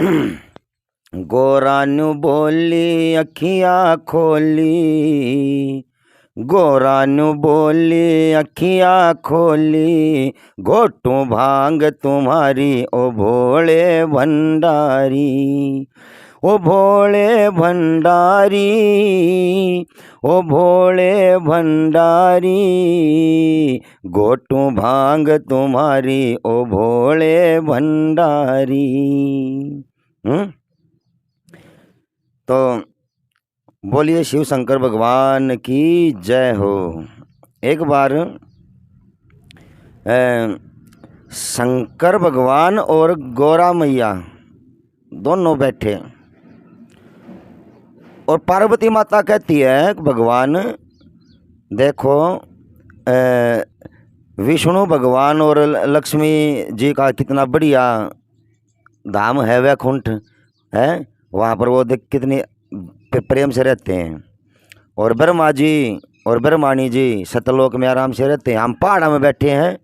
गोरानु बोली अखियाँ खोली, गोरानु बोली अखियाँ खोली, घोटू भांग तुम्हारी ओ भोले भंडारी, ओ भोले भंडारी, ओ भोले भंडारी, घोटू भांग तुम्हारी ओ भोले भंडारी। तो बोलिए शिव शंकर भगवान की जय हो। एक बार शंकर भगवान और गौरा मैया दोनों बैठे और पार्वती माता कहती है भगवान देखो, विष्णु भगवान और लक्ष्मी जी का कितना बढ़िया धाम है, वैकुंठ है, वहाँ पर वो देख कितनी प्रेम से रहते हैं। और ब्रह्मा जी और ब्रह्माणी जी सतलोक में आराम से रहते हैं। हम पहाड़ में बैठे हैं,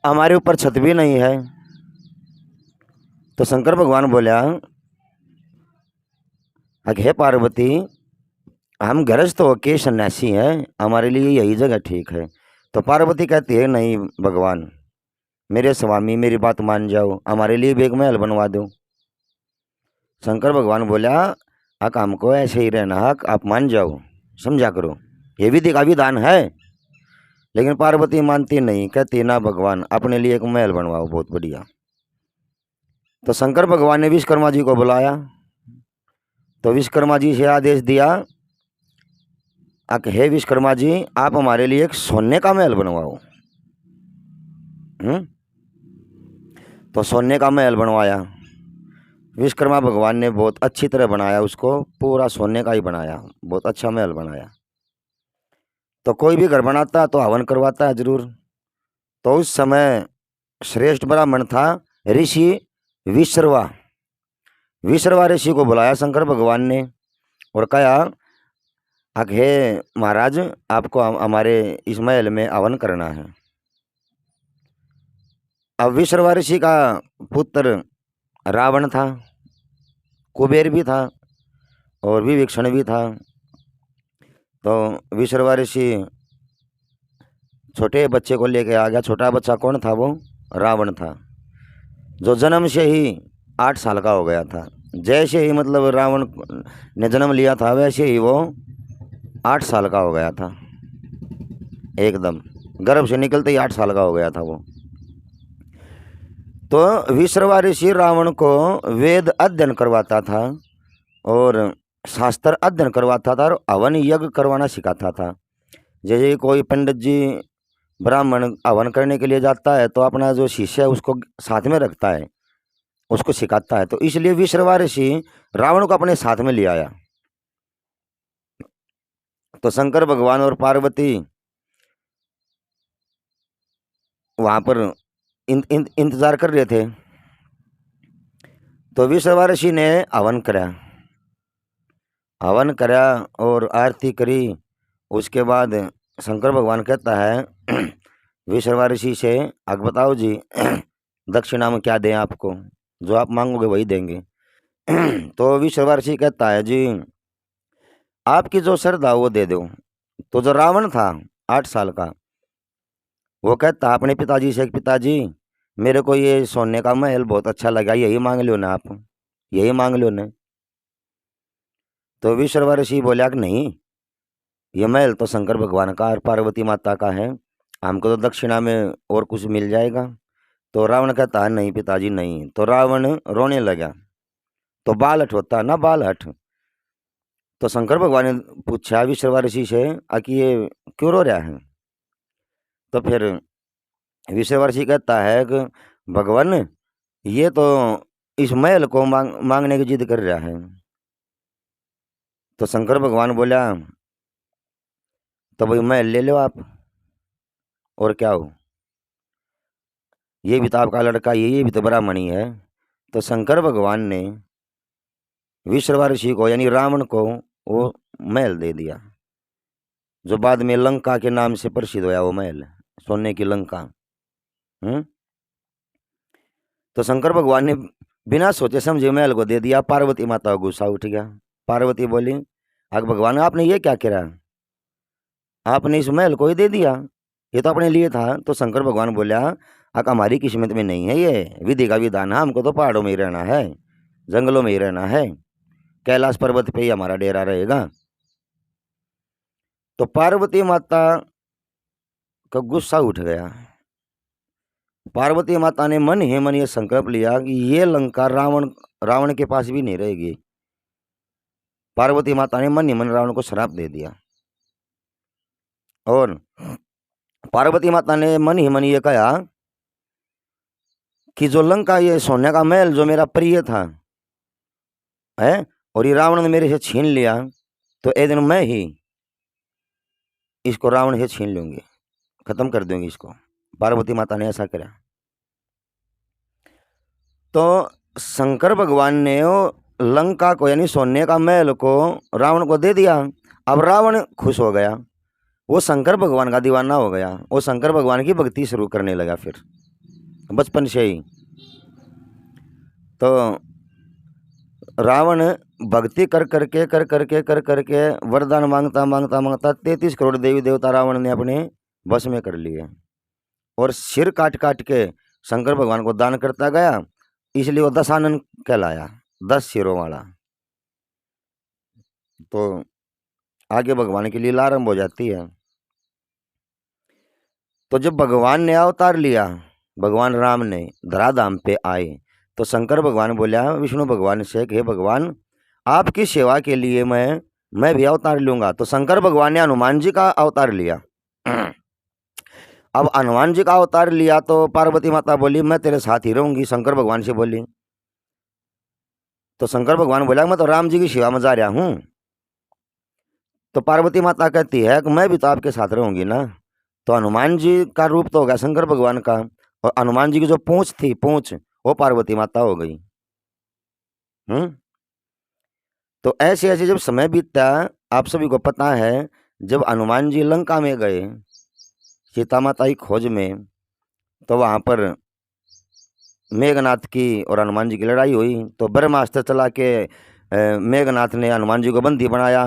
हमारे ऊपर छत भी नहीं है। तो शंकर भगवान बोला, हे पार्वती, हम गृहस्थ होके सन्यासी हैं, हमारे लिए यही जगह ठीक है। तो पार्वती कहती है, नहीं भगवान, मेरे स्वामी मेरी बात मान जाओ, हमारे लिए भी एक महल बनवा दो। शंकर भगवान बोला, हक हमको ऐसे ही रहना, हक आप मान जाओ, समझा करो, ये विधि का विधान है। लेकिन पार्वती मानती नहीं, कहती ना भगवान, अपने लिए एक महल बनवाओ बहुत बढ़िया। तो शंकर भगवान ने विश्वकर्मा जी को बुलाया। तो विश्वकर्मा जी से आदेश दिया, हे विश्वकर्मा जी, आप हमारे लिए एक सोने का महल बनवाओ। तो सोने का महल बनवाया। विश्वकर्मा भगवान ने बहुत अच्छी तरह बनाया उसको, पूरा सोने का ही बनाया, बहुत अच्छा महल बनाया। तो कोई भी घर बनाता तो हवन करवाता है जरूर। तो उस समय श्रेष्ठ ब्राह्मण था ऋषि विश्रवा। विश्रवा ऋषि को बुलाया शंकर भगवान ने और कहा, हे महाराज, आपको हमारे इस महल में हवन करना है। अब विश्रवा ऋषि का पुत्र रावण था, कुबेर भी था और विभीषण भी था। तो विश्रवा ऋषि छोटे बच्चे को लेके आ गया। छोटा बच्चा कौन था? वो रावण था, जो जन्म से ही 8 साल का हो गया था। जैसे ही मतलब रावण ने जन्म लिया था, वैसे ही वो 8 साल का हो गया था। एकदम गर्भ से निकलते ही 8 साल का हो गया था वो। तो विश्रवा ऋषि रावण को वेद अध्ययन करवाता था और शास्त्र अध्ययन करवाता था और हवन यज्ञ करवाना सिखाता था। जैसे कोई पंडित जी ब्राह्मण हवन करने के लिए जाता है तो अपना जो शिष्य है उसको साथ में रखता है, उसको सिखाता है। तो इसलिए विश्रवा ऋषि रावण को अपने साथ में ले आया। तो शंकर भगवान और पार्वती वहाँ पर इंतजार कर रहे थे। तो विश्रवा ऋषि ने हवन करा और आरती करी। उसके बाद शंकर भगवान कहता है विश्रवा ऋषि से, अब बताओ जी, दक्षिणा में क्या दें आपको? जो आप मांगोगे वही देंगे। तो विश्रवा ऋषि कहता है, जी आपकी जो श्रद्धा वो दे दो। तो जो रावण था 8 साल का, वो कहता अपने पिताजी से, पिताजी मेरे को ये सोने का महल बहुत अच्छा लगा, यही मांग लो ना, आप यही मांग लो ना। तो विश्रवा ऋषि बोला कि नहीं, ये महल तो शंकर भगवान का और पार्वती माता का है, हमको तो दक्षिणा में और कुछ मिल जाएगा। तो रावण कहता है, नहीं पिताजी नहीं। तो रावण रोने लगा। तो बाल हट होता ना, बाल हट। तो शंकर भगवान ने पूछा विश्रवा ऋषि से, कि ये क्यों रो रहा है? तो फिर विश्रवा ऋषि कहता है कि भगवान, ये तो इस महल को मांगने की जिद कर रहा है। तो शंकर भगवान बोला, तो भाई महल ले लो आप, और क्या हो, ये भी तो आपका लड़का, ये भी तो ब्राह्मणी है। तो शंकर भगवान ने विश्रवा ऋषि को यानी रावण को वो महल दे दिया, जो बाद में लंका के नाम से प्रसिद्ध हुआ, वो महल सोने की लंका। तो शंकर भगवान ने बिना सोचे समझे महल को दे दिया। पार्वती माता को गुस्सा उठ गया। पार्वती बोली, अग भगवान आपने ये क्या करा, आपने इस महल को ही दे दिया, ये तो अपने लिए था। तो शंकर भगवान बोला, अग हमारी किस्मत में नहीं है, ये विधि का विधान है, हमको तो पहाड़ों में ही रहना है, जंगलों में ही रहना है, कैलाश पर्वत पे ही हमारा डेरा रहेगा। तो पार्वती माता का गुस्सा उठ गया। पार्वती माता ने मन ही मन ये संकल्प लिया कि ये लंका रावण के पास भी नहीं रहेगी। पार्वती माता ने मन ही मन रावण को श्राप दे दिया। और पार्वती माता ने मन ही मन ये कहा कि जो लंका, ये सोने का महल जो मेरा प्रिय था है, और ये रावण ने मेरे से छीन लिया, तो एक दिन मैं ही इसको रावण से छीन लूंगी, खत्म कर दूंगी इसको। पार्वती माता ने ऐसा करा। तो शंकर भगवान ने लंका को यानी सोने का महल को रावण को दे दिया। अब रावण खुश हो गया, वो शंकर भगवान का दीवाना हो गया, वो शंकर भगवान की भक्ति शुरू करने लगा फिर बचपन से ही। तो रावण भक्ति कर करके वरदान मांगता 33 करोड़ देवी देवता रावण ने अपने वश में कर लिए, और सिर काट काट के शंकर भगवान को दान करता गया, इसलिए वो दशानन कहलाया, 10 सिरों वाला। तो आगे भगवान की लीला आरंभ हो जाती है। तो जब भगवान ने अवतार लिया, भगवान राम ने धराधाम पे आए, तो शंकर भगवान बोला विष्णु भगवान से कि हे भगवान, आपकी सेवा के लिए मैं भी अवतार लूंगा। तो शंकर भगवान ने हनुमान जी का अवतार लिया। अब हनुमान जी का अवतार लिया तो पार्वती माता बोली, मैं तेरे साथ ही रहूंगी, शंकर भगवान से बोली। तो शंकर भगवान बोला, मैं तो राम जी की सेवा में जा रहा हूँ। तो पार्वती माता कहती है कि मैं भी तो आपके साथ रहूंगी ना। तो हनुमान जी का रूप तो होगा शंकर भगवान का, और हनुमान जी की जो पूंछ थी, पूंछ वो पार्वती माता हो गई। तो ऐसे ऐसे जब समय बीतता, आप सभी को पता है, जब हनुमान जी लंका में गए सीता माता की खोज में, तो वहाँ पर मेघनाथ की और हनुमान जी की लड़ाई हुई। तो ब्रह्मास्त्र चला के मेघनाथ ने हनुमान जी को बंदी बनाया।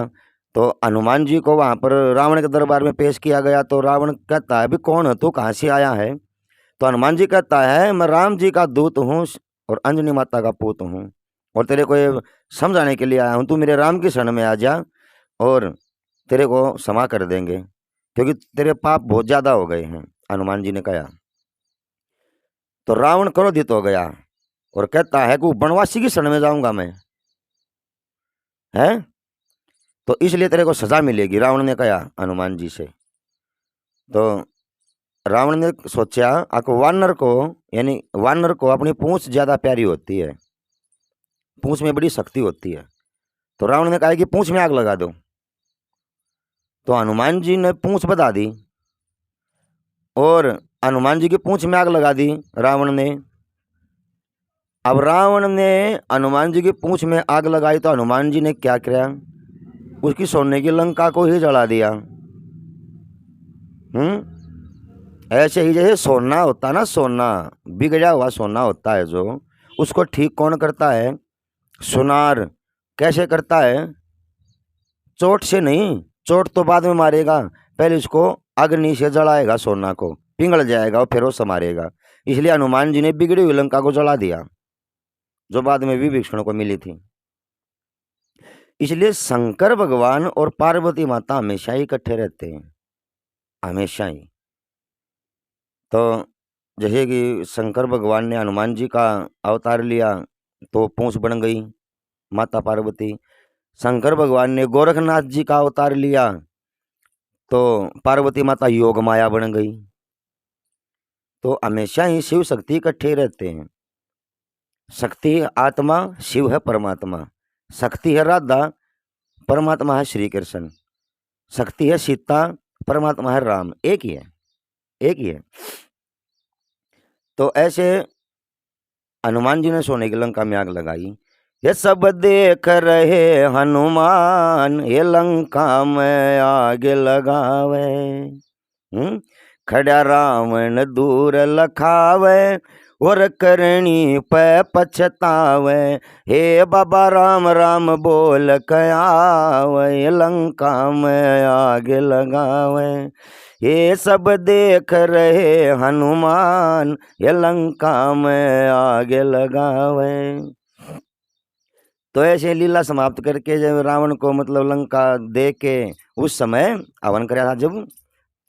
तो हनुमान जी को वहाँ पर रावण के दरबार में पेश किया गया। तो रावण कहता है, भी कौन है तू, कहाँ से आया है? तो हनुमान जी कहता है, मैं राम जी का दूत हूँ और अंजनी माता का पूत हूँ, और तेरे को ये समझाने के लिए आया हूँ, तू मेरे राम की शरण में आ जा और तेरे को क्षमा कर देंगे, क्योंकि तेरे पाप बहुत ज़्यादा हो गए हैं, हनुमान जी ने कहा। तो रावण क्रोधित हो गया और कहता है कि वनवासी की शरण में जाऊंगा मैं, है तो इसलिए तेरे को सजा मिलेगी, रावण ने कहा हनुमान जी से। तो रावण ने सोचा वानर को, यानी वानर को अपनी पूंछ ज़्यादा प्यारी होती है, पूंछ में बड़ी शक्ति होती है। तो रावण ने कहा कि पूंछ में आग लगा दो। तो हनुमान जी ने पूंछ बता दी और हनुमान जी की पूंछ में आग लगा दी रावण ने। अब रावण ने हनुमान जी की पूंछ में आग लगाई तो हनुमान जी ने क्या किया, उसकी सोने की लंका को ही जला दिया। ऐसे ही जैसे सोना होता ना, सोना बिगड़ा हुआ सोना होता है जो, उसको ठीक कौन करता है? सुनार। कैसे करता है? चोट से नहीं, चोट तो बाद में मारेगा, पहले उसको अग्नि से जलाएगा, सोना को पिघल जाएगा और फिर वो संवारेगा। इसलिए हनुमान जी ने बिगड़ी हुई लंका को जला दिया, जो बाद में विभीषण को मिली थी। इसलिए शंकर भगवान और पार्वती माता हमेशा ही इकट्ठे रहते हैं, हमेशा ही। तो जैसे कि शंकर भगवान ने हनुमान जी का अवतार लिया तो पूंछ बन गई माता पार्वती। शंकर भगवान ने गोरखनाथ जी का अवतार लिया तो पार्वती माता योग माया बन गई। तो हमेशा ही शिव शक्ति इकट्ठे रहते हैं। शक्ति है आत्मा, शिव है परमात्मा। शक्ति है राधा, परमात्मा है श्री कृष्ण। शक्ति है सीता, परमात्मा है राम। एक ही है, एक ही है। तो ऐसे हनुमान जी ने सोने की लंका में आग लगाई। ये सब देख रहे हनुमान, ये लंका में आग लगावे। खड़ा रावण दूर लखावे, और करनी पे पछतावे, हे बाबा राम राम बोल कयावे, लंका में आग लगावे, ये सब देख रहे हनुमान, ये लंका में आग लगावे। तो ऐसे लीला समाप्त करके जब रावण को मतलब लंका दे के उस समय हवन कराया था जब,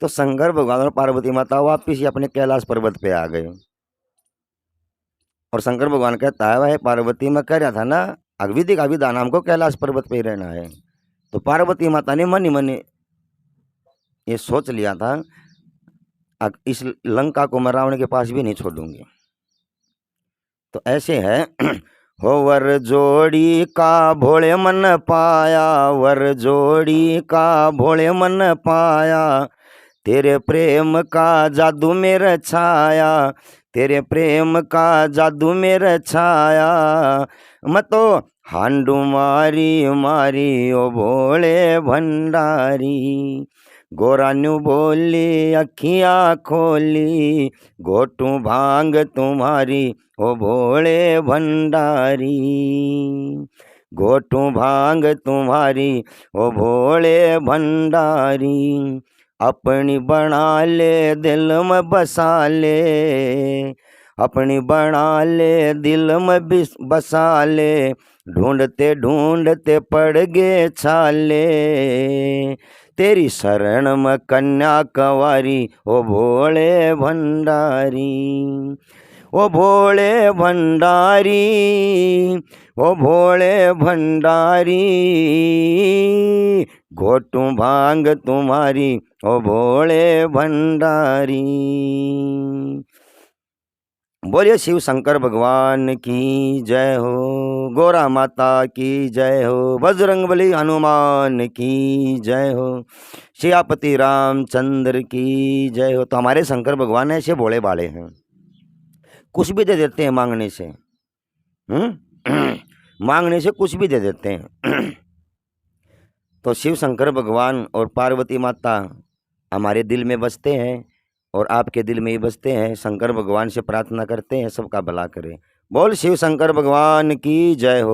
तो शंकर भगवान और पार्वती माता वापिस ही अपने कैलाश पर्वत पे आ गए। और शंकर भगवान कहता है, भाई पार्वती मैं कह रहा था ना अविधि का विधान हमको कैलाश पर्वत पे ही रहना है। तो पार्वती माता ने मन ही मन ये सोच लिया था, इस लंका को मैं रावण के पास भी नहीं छोड़ूंगी। तो ऐसे है हो वर जोड़ी का भोले मन पाया, वर जोड़ी का भोले मन पाया, तेरे प्रेम का जादू मेरे छाया, तेरे प्रेम का जादू मेरे छाया, मैं तो हांडू मारी मारी ओ भोले भंडारी, गोरान्यू बोली अखियाँ खोली, घोटू भांग तुम्हारी ओ भोले भंडारी, घोटू भांग तुम्हारी ओ भोले भंडारी, अपनी बना ले दिल में बसा ले, अपनी बना ले दिल में बसा ले, ढूंढते ढूंढते पड़ गए छाले, तेरी शरण में कन्या कवारी ओ भोले भंडारी, ओ भोले भंडारी, ओ भोले भंडारी, घोटू भांग तुम्हारी ओ भोले भंडारी। बोलिए शिव शंकर भगवान की जय हो, गोरा माता की जय हो, बजरंगबली हनुमान की जय हो, सियापति रामचंद्र की जय हो। तो हमारे शंकर भगवान ऐसे भोले भाले हैं, कुछ भी दे देते हैं मांगने से, मांगने से कुछ भी दे देते हैं। तो शिव शंकर भगवान और पार्वती माता हमारे दिल में बसते हैं और आपके दिल में ही बसते हैं। शंकर भगवान से प्रार्थना करते हैं सबका भला करे। बोल शिव शंकर भगवान की जय हो।